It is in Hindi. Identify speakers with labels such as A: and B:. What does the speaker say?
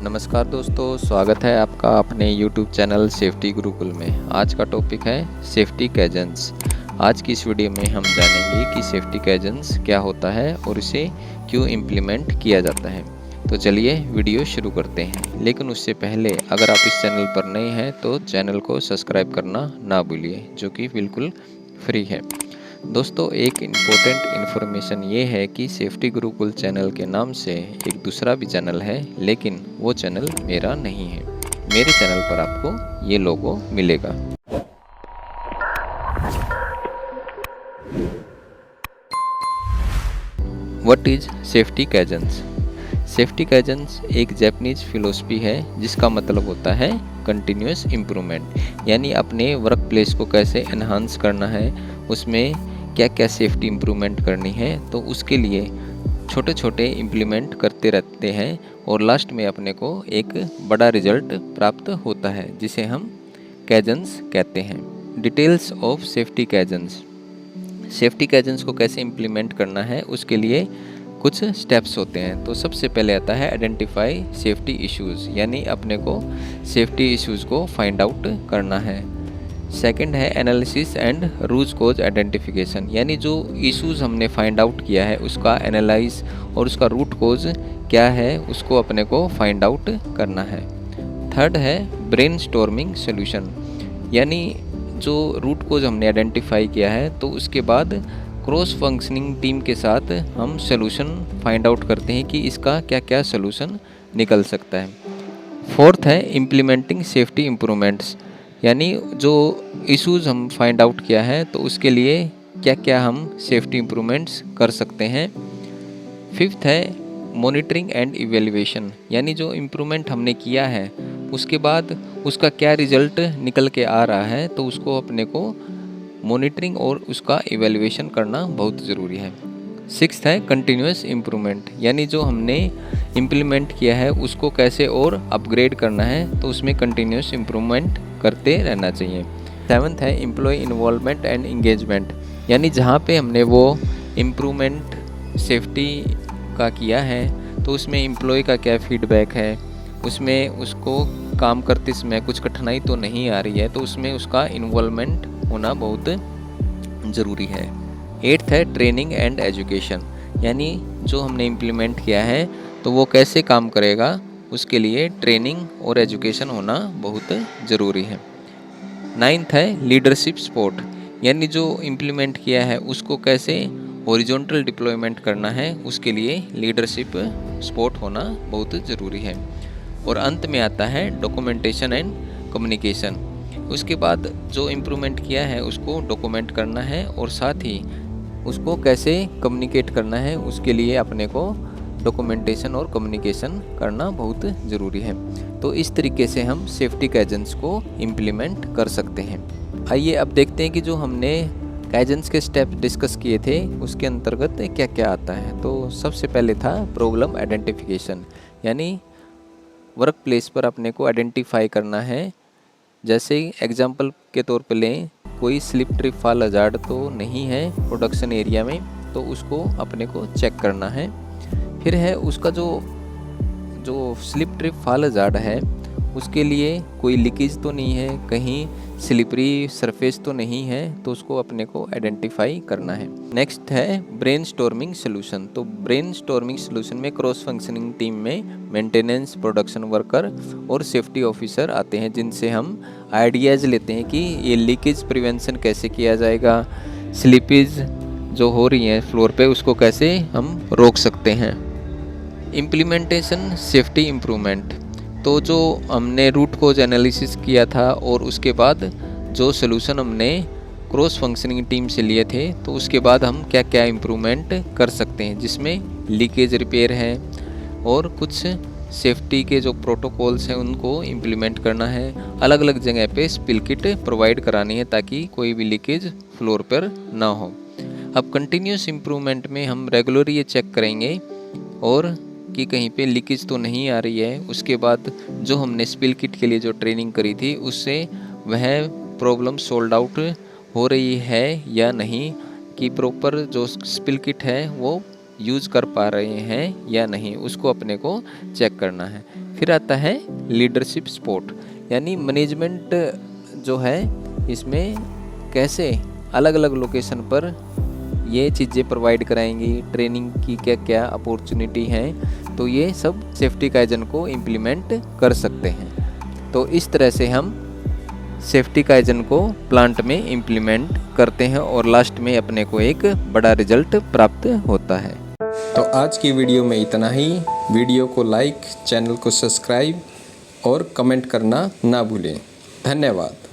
A: नमस्कार दोस्तों, स्वागत है आपका अपने YouTube चैनल सेफ्टी गुरुकुल में। आज का टॉपिक है सेफ्टी कैजन्स। आज की इस वीडियो में हम जानेंगे कि सेफ्टी कैजन्स क्या होता है और इसे क्यों इम्प्लीमेंट किया जाता है। तो चलिए वीडियो शुरू करते हैं। लेकिन उससे पहले अगर आप इस चैनल पर नए हैं तो चैनल को सब्सक्राइब करना ना भूलिए, जो कि बिल्कुल फ्री है। दोस्तों, एक इम्पोर्टेंट इन्फॉर्मेशन ये है कि सेफ्टी गुरुकुल चैनल के नाम से एक दूसरा भी चैनल है, लेकिन वो चैनल मेरा नहीं है। मेरे चैनल पर आपको ये लोगो मिलेगा। What is safety kaizens? Safety kaizens एक जापानीज फिलोसफी है जिसका मतलब होता है कंटिन्यूअस इम्प्रूवमेंट, यानी अपने वर्क प्लेस को कैसे एनहांस करना है, उसमें क्या क्या सेफ्टी इम्प्रूवमेंट करनी है, तो उसके लिए छोटे छोटे इम्प्लीमेंट करते रहते हैं और लास्ट में अपने को एक बड़ा रिजल्ट प्राप्त होता है, जिसे हम कैजन्स कहते हैं। Details of safety kaizens. Safety kaizens को कैसे इम्प्लीमेंट करना है उसके लिए कुछ स्टेप्स होते हैं। तो सबसे पहले आता है आइडेंटिफाई सेफ्टी इश्यूज़, यानी अपने को सेफ्टी इश्यूज़ को फाइंड आउट करना है। सेकंड है analysis and root cause identification, यानी जो इश्यूज़ हमने फाइंड आउट किया है उसका एनालाइज और उसका रूट कॉज क्या है उसको अपने को फाइंड आउट करना है। थर्ड है ब्रेनस्टॉर्मिंग सॉल्यूशन, यानी जो रूट कॉज हमने आइडेंटिफाई किया है तो उसके बाद क्रॉस फंक्शनिंग टीम के साथ हम सॉल्यूशन फाइंड आउट करते हैं कि इसका क्या क्या सॉल्यूशन निकल सकता है। फोर्थ है इम्प्लीमेंटिंग सेफ्टी इम्प्रूवमेंट्स, यानी जो इश्यूज़ हम फाइंड आउट किया है तो उसके लिए क्या क्या हम सेफ्टी इम्प्रूवमेंट्स कर सकते हैं। फिफ्थ है मॉनिटरिंग एंड इवेल्युएशन, यानी जो इम्प्रूवमेंट हमने किया है उसके बाद उसका क्या रिजल्ट निकल के आ रहा है, तो उसको अपने को मॉनिटरिंग और उसका इवेल्युएशन करना बहुत ज़रूरी है। सिक्स्थ है कंटिन्यूअस इम्प्रूवमेंट, यानी जो हमने इम्प्लीमेंट किया है उसको कैसे और अपग्रेड करना है, तो उसमें कंटिन्यूअस इम्प्रूवमेंट करते रहना चाहिए। सेवन्थ है एम्प्लॉय इन्वॉल्वमेंट एंड इंगेजमेंट, यानी जहाँ पे हमने वो इम्प्रूवमेंट सेफ्टी का किया है तो उसमें एम्प्लॉय का क्या फीडबैक है, उसमें उसको काम करते समय कुछ कठिनाई तो नहीं आ रही है, तो उसमें उसका इन्वॉल्वमेंट होना बहुत ज़रूरी है। एट्थ है ट्रेनिंग एंड एजुकेशन, यानी जो हमने इम्प्लीमेंट किया है तो वो कैसे काम करेगा उसके लिए ट्रेनिंग और एजुकेशन होना बहुत ज़रूरी है। नाइन्थ है लीडरशिप सपोर्ट, यानी जो इम्प्लीमेंट किया है उसको कैसे हॉरिजॉन्टल डिप्लॉयमेंट करना है उसके लिए लीडरशिप सपोर्ट होना बहुत ज़रूरी है। और अंत में आता है डॉक्यूमेंटेशन एंड कम्युनिकेशन, उसके बाद जो इम्प्रूवमेंट किया है उसको डॉक्यूमेंट करना है और साथ ही उसको कैसे कम्युनिकेट करना है उसके लिए अपने को डॉक्यूमेंटेशन और कम्युनिकेशन करना बहुत ज़रूरी है। तो इस तरीके से हम सेफ्टी कैजन्स को इम्प्लीमेंट कर सकते हैं। आइए अब देखते हैं कि जो हमने कैजन्स के स्टेप डिस्कस किए थे उसके अंतर्गत क्या क्या आता है। तो सबसे पहले था प्रॉब्लम आइडेंटिफिकेशन, यानी वर्क प्लेस पर अपने को आइडेंटिफाई करना है। जैसे एग्जाम्पल के तौर पे लें, कोई स्लिप ट्रिप फॉल हजार्ड तो नहीं है प्रोडक्शन एरिया में, तो उसको अपने को चेक करना है। फिर है उसका जो स्लिप ट्रिप फॉल हजार्ड है उसके लिए कोई लीकेज तो नहीं है, कहीं स्लिपरी सरफेस तो नहीं है, तो उसको अपने को आइडेंटिफाई करना है। नेक्स्ट है ब्रेनस्टॉर्मिंग सॉल्यूशन। तो ब्रेनस्टॉर्मिंग सॉल्यूशन में क्रॉस फंक्शनिंग टीम में मेंटेनेंस, प्रोडक्शन वर्कर और सेफ्टी ऑफिसर आते हैं, जिनसे हम आइडियाज़ लेते हैं कि ये लीकेज प्रिवेंशन कैसे किया जाएगा, स्लिपेज जो हो रही है फ्लोर पे उसको कैसे हम रोक सकते हैं। इम्प्लीमेंटेशन सेफ्टी इम्प्रूवमेंट, तो जो हमने रूट कोज एनालिसिस किया था और उसके बाद जो सॉल्यूशन हमने क्रॉस फंक्शनिंग टीम से लिए थे, तो उसके बाद हम क्या क्या इम्प्रूवमेंट कर सकते हैं, जिसमें लीकेज रिपेयर है और कुछ सेफ्टी के जो प्रोटोकॉल्स हैं उनको इम्प्लीमेंट करना है। अलग अलग जगह पे स्पिल किट प्रोवाइड करानी है ताकि कोई भी लीकेज फ्लोर पर ना हो। अब कंटिन्यूस इम्प्रूवमेंट में हम रेगुलर ये चेक करेंगे और कि कहीं पे लीकेज तो नहीं आ रही है। उसके बाद जो हमने स्पिल किट के लिए जो ट्रेनिंग करी थी उससे वह प्रॉब्लम सोल्ड आउट हो रही है या नहीं, कि प्रॉपर जो स्पिल किट है वो यूज़ कर पा रहे हैं या नहीं, उसको अपने को चेक करना है। फिर आता है लीडरशिप सपोर्ट, यानी मैनेजमेंट जो है इसमें कैसे अलग अलग लोकेशन पर ये चीज़ें प्रोवाइड कराएंगी, ट्रेनिंग की क्या क्या अपॉर्चुनिटी हैं, तो ये सब सेफ्टी काइजन को इम्प्लीमेंट कर सकते हैं। तो इस तरह से हम सेफ्टी काइजन को प्लांट में इम्प्लीमेंट करते हैं और लास्ट में अपने को एक बड़ा रिजल्ट प्राप्त होता है। तो आज की वीडियो में इतना ही। वीडियो को लाइक, चैनल को सब्सक्राइब और कमेंट करना ना भूलें। धन्यवाद।